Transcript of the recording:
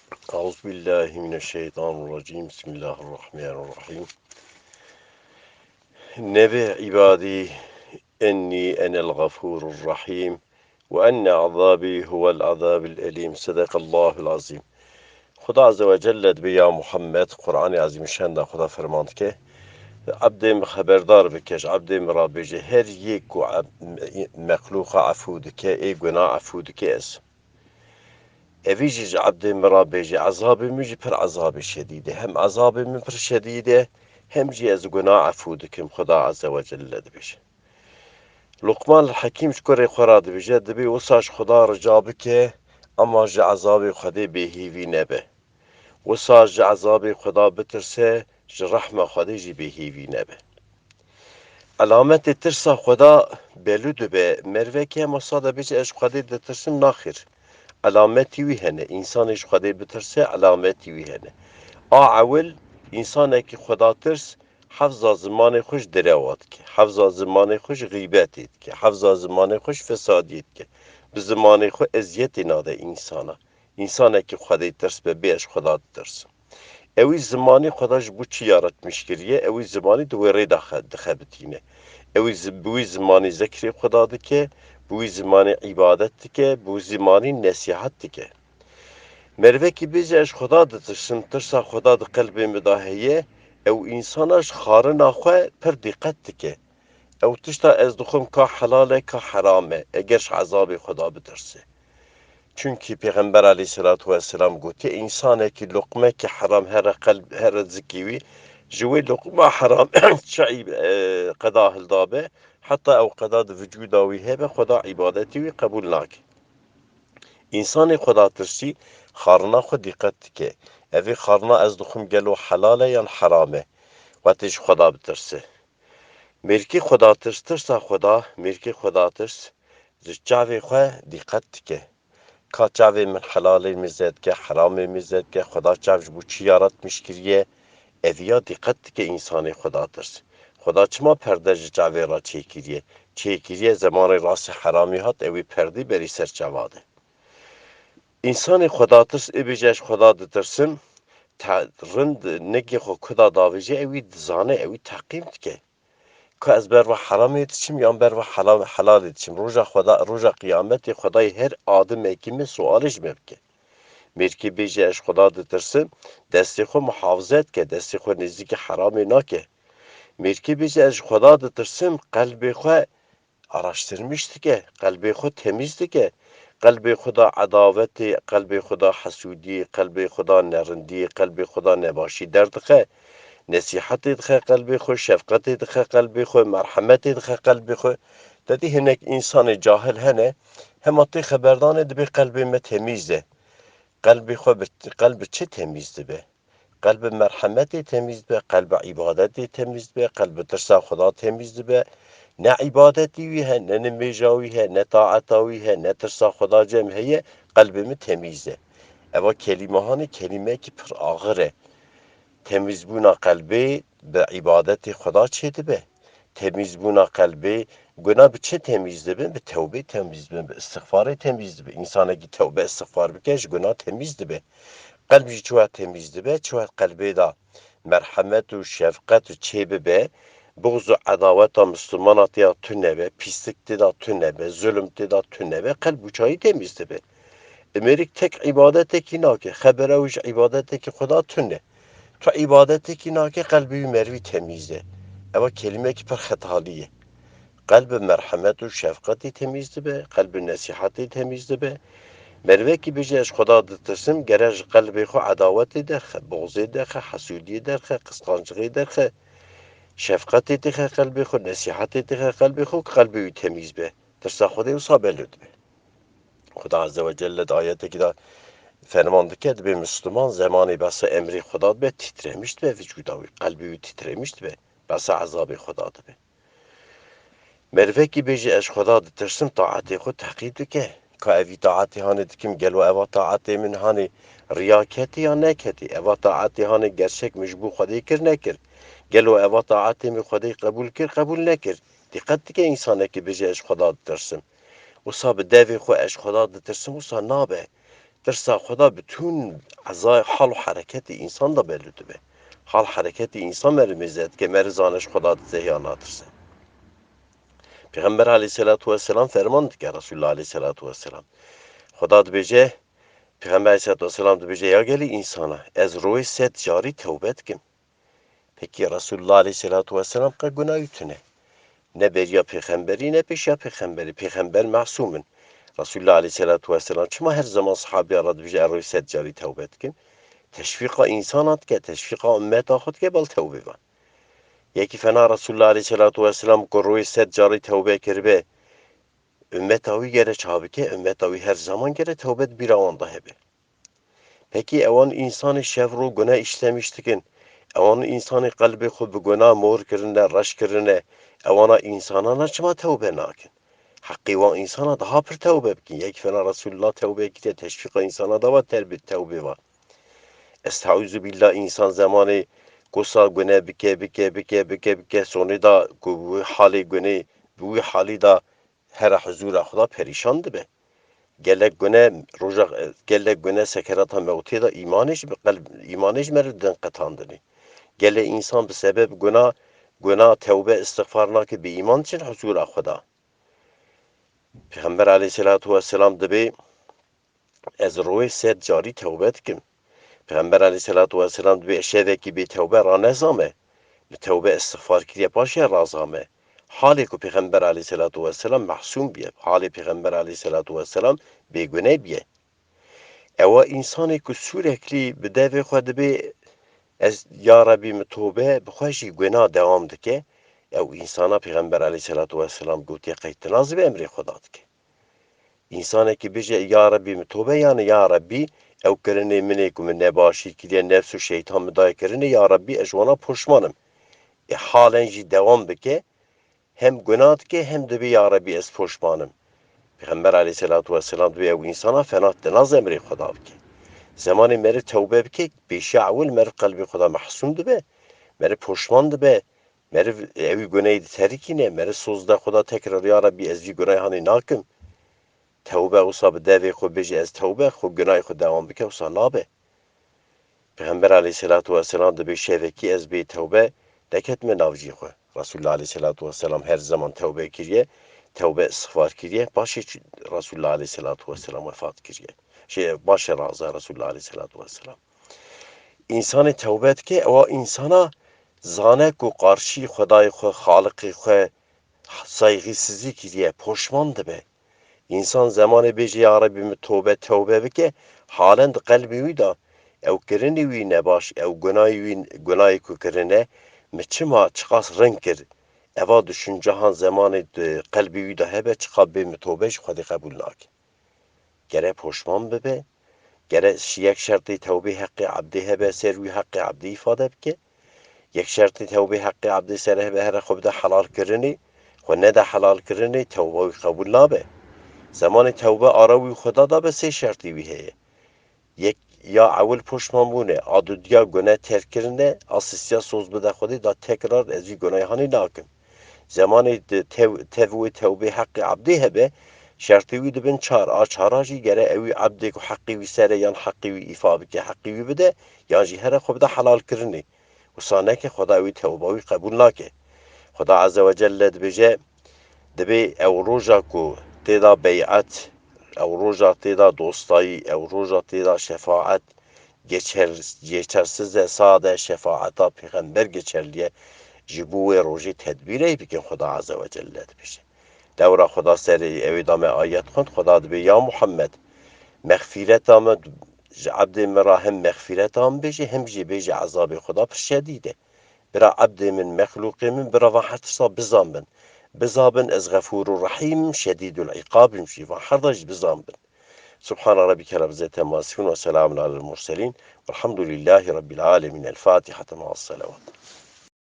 أعوذ بالله من الشيطان الرجيم بسم الله الرحمن الرحيم نبي عبادي إني أنا الغفور الرحيم وأن عذابي هو العذاب الأليم صدق الله العظیم. خدا عز و جل بیا محمد قرآن عظیم شان خدا فرماند که عبدم خبردار بکش عبدم را بجه هر یک مخلوق عفود که ای گناه عفود که است اویجیج عبدم را بجه عذاب میجی پر عذاب شدیده هم عذاب من پر شدیده هم جی از گناه عفود کم خدا عز و جل بشه لقمان الحکیم شکر خورا بجه دبی وساش خدا رجا بکه اما جه عذاب خدا بهیوی نبه وساش جه عذاب خدا بترسه جه رحمه خدا جی بهیوی نبه علامت ترسا خدا بلود به مروه که مصاده بیچ اش خدا دترسم ناخیر علامتی وی هنه انسانش خدا بترسه علامتی وی هنه اول انسانه که خدا ترس حفظ زمان خوش دروات که حفظ زمان خوش غیبتید که حفظ زمان خوش فسادید که به زمان خو اذیت ناده انسانه که خدا ترس به بیش خدا ترس اوی زمانی خداش بو چی یارت مشکریه اوی زمانی دوره دخبتینه بوی زمانی ذکر خدا که بوی زمانی عبادت که بوی زمانی نصیحت که مروه که بیزه اش خدا دترسن ترسا خدا ده قلب مداهیه او انسانش خاره ناخواه پر دقت که او تشتا از دخم که حلاله که حرامه اگرش عذاب خدا بترسه چونکی پیغمبر علیه السلام گوته انسانه که لقمه که حرام هر قلب هر زکیوی جوی لقمه حرام چعی قضا هلدابه حتی او قضا ده وجوداوی هبه خدا عبادتی وی قبول ناکه انسان خدا ترسی خارنا خود دقت که اوی خارنا از دخم گلو حلاله یا حرامه وقتش خدا بترسه ملکی خدا ترسا خدا ملکی خدا ترس جاوی خواه دقت که که جاوی من حلاله میزد که حرام میزد که خدا جاوش بو چی یارت مشکریه اویا دقت که انسان خدا ترس خدا چما پرده جاوی را چیکیریه زمان راس حرامی هات اوی پردی بری سر جواده انسان خدا ترس بیجش خدا دترسم رند نگی خو کدا داویجه اوی دزانه اوی تقیم که از بر و حرام یتشم یا بر و حلال یتشم روژا قیامت خدای هر آدم اکیمه سوالش مبکه مرکی بیجه اش خدا دترسم دستی خو محافظت که دستی خو نزدیک حرام ناکه مرکی بیجه اش خدا دترسم قلب خو araştırmıştı ki kalbi خود temizdi ki kalbi خدا عداوت قلب خدا حسودی قلب خدا نرندی قلب خدا نباشی دردخه نصیحت دخه قلب خود شفقت دخه قلب خود مرحمت دخه قلب خود دادی هنک انسان جاهل هنه هماتی خبردان دبی قلب ما تمیزه قلب خود قلب چه تمیزده به قلب مرحمت تمیز به قلب عبادت تمیز به قلب ترسا خدا تمیز به نه عبادتی وی هن نه نمیجاوی هن نه طاعتاوی هن نه ترسا خدا جمع هیه قلب می تمیزه اما کلمه که پر آغره تمیز بونا قلبی به عبادت خدا چه به تمیز بونا قلبی گناه به چه تمیز به به توبه تمیز به استغفار تمیز به انسان اگه توبه استغفار بکش گناه تمیز به قلبی چوه تمیز به چوه قلبی دا مرحمت و شفقت و چه به بغض و عداوت مسلمانات یا تو نبه پیستک دا تو نبه ظلم دا تو نبه قلب چایی تمیز به امریک تک عبادت کی ناکه خبره وش عبادت کی خدا تونه تو عبادت کی ناکه قلبی مروی تمیزه اما کلمه که پر خطالیه قلب مرحمت و شفقتی تمیز به قلب نصیحتی تمیز به مروه که بیجه از خدا دترسم گرج قلب خو عداوت درخه بغضی درخه حسودی درخه قسطانچغی درخه شفقت دخه قلب خو نصیحت دخه قلب خو قلبی تمیز به ترسا خدا و صابلود به خدا عز و جل آیت که دا فرمانده کرد به مسلمان زمانی بس امری خدا به تitremişti به vücudavi قلبی تitremişti به بس عذاب خدا به مروه که بیجه از خدا ترسم طاعت خود تحقیق که اوی طاعتی هانه دکم گلو اوا طاعتی من هانه ریاکتی یا نکتی اوا طاعتی هانه گرشک مجبو خودی کر نکر گلو اوا طاعتی می خودی قبول نکر دقت که انسانه که بیجه از خدا ترسم و صاحب دوی خو از خدا ترسم و صاحب نابه درسا خدا bütün عزای حال و حرکت انسان دا بلده به حال حرکت انسان مرمزد که مرزانش خدا زهیاناترسه پیغمبر aleyhissalatu vesselam ferman dike Resulullah aleyhissalatu vesselam خدا dibêje Peygamber aleyhissalatu vesselam dibêje ya gelî insana ez royê sed carî tevbe dikim. Peki Resulullah aleyhissalatu vesselam ka günahı tune. Ne beriya peygamberi ne peşya peygamberi. Peygamber masumun. Resulullah aleyhissalatu vesselam çima her zaman sahabi aradı dibêje royê sed carî tevbe dikim. Teşvika insanat ke teşvika ümmet axut ke bal tevbe van. Yekî fena Resulullah aleyhissalatu vesselam ku royê sed carî tevbe kiribe ümmet avi gere çabike ümmet avi her zaman gere tevbe bir avanda hebe. Peki evan insanı şevru günah işlemiştikin. Evan insanı kalbi xud bi günah mor kirine, raş kirine. Evana insana çima tevbe nakin. Hakkı van insana daha bir tevbe bikin. Yekî fena Resulullah tevbe kite teşvika insana da var terbit tevbe var. Estaizu billah insan zamanı kusa günah bike sonra da bu hali günah bu hali da her huzura Xuda perişandı be. Gelek güne sekerata mevti da imanış meriden qetandını. Gele insan bir sebep günah tevbe istiğfarına ki bir iman için huzura Xuda. Peygamber aleyhissalatu vesselam dibi ez roy sed cari tevbe dikim. Peygamber aleyhissalatu vesselam dibi eşeveki bir tevbe ranezame. Tevbe istiğfar kiriye paşa razame. Hali ku Peygamber aleyhissalatu vesselam mahsum biye. Hali Peygamber aleyhissalatu vesselam begüne biye. Eva insanı ku sürekli bir devi xwe be ez ya Rabbi mi tövbe bixweşî günah devam dike. Ev insana Peygamber aleyhissalatu vesselam gotiye qeytinaz be emri Xuda dike. İnsaneki bije ya Rabbi mi tövbe yani ya Rabbi ev kirine minê ku min nebaşî kiriye nefs û şeytan mi daye kirine ya Rabbi ez wana poşmanım. Halen jî devam bike hem günah dike hem de bir ya Rabbi ez poşmanım. Peygamber aleyhissalatu vesselam diye ev insana fena denaz emri Xuda bike. Zamanı meri tevbe bike beşi avul meri kalbi Xuda mahsum dibe. Meri poşman dibe. Meri evi günahı terikine meri sözde Xuda tekrar ya Rabbi ez vi günahını nakim. Tevbe olsa bir devi xu beji ez tevbe xu günahı xu devam bike olsa nabe. Peygamber aleyhissalatu vesselam dibe şeveki ez bi tevbe deketme navci xu. Resulullah aleyhissalatu vesselam her zaman tevbe kiriye. Tevbe istiğfar kiriye. Başı Resulullah aleyhissalatu vesselam vefat kiriye. Başı razı Resulullah aleyhissalatu vesselam. İnsanı tevbe etke o insana zane ku karşı Xudayı xu, Halık'ı xu saygısızlık kiriye. Poşman be. İnsan zamanı beji ya Rabbi mi tevbe bike halen de kalbi da ev kirini vi nebaş ev günahı ku kirine mi çima çıkas renk kir. Eva düşüncehan zamanı kalbi da hebe çıkabbe mi tövbe xudi kabul nakin. Gere poşman be. Gere yek şartı tevbe hakkı abdi hebe servi hakkı abdi ifade bike. Yek şartı tevbe hakkı abdi ser hebe her xubda halal kirini. Xu ne de halal kirini tevbe kabul nabe. Zamanı tevbe arawi Xuda da be sê şartı wî heye. Yek ya awil poşmanbûne, a dudiya günah terk kirine, a sisiya soz bide Xwedê da tekrar ez vî günahî nakim. Zamanı tevbe hakkı abdî hebe, şartı wî dibin çar. A çara jî gere ew wî abdê ku hakkı wî sere yan hakkı wî îfa bike, hakkı wî bide, yan jî here xwe bide helal kirinê. Wisa neke Xuda wî tevbe wî qebûl nake. Xuda azze ve celle dibêje, dibe ew roja ku têda bey'at, ew roja têda dostayî, ew roja têda şefaat, geçersiz sade şefaata peygamber geçerliye ji bo wê rojê tedbîrê bikin Xuda azze ve celle dibêje. Dewra Xuda serê evê da me ayet xwend, Xuda dibe ya Muhammed mexfîreta me ji ebdê me ra hem mexfîreta min bêje hem jî bêje ezabê Xuda pir şedîd e. Bira ebdê min mexlûqê min bira van her tişta bizanbin. Bizabın ez gafurur rahim şedidul ikabim şiva hardaj bizanbın. Subhana rabbike rabbil izzati amma yasifun ve selamun alel murselin. Velhamdülillahi rabbil alemin. El Fatiha ma'as salavat.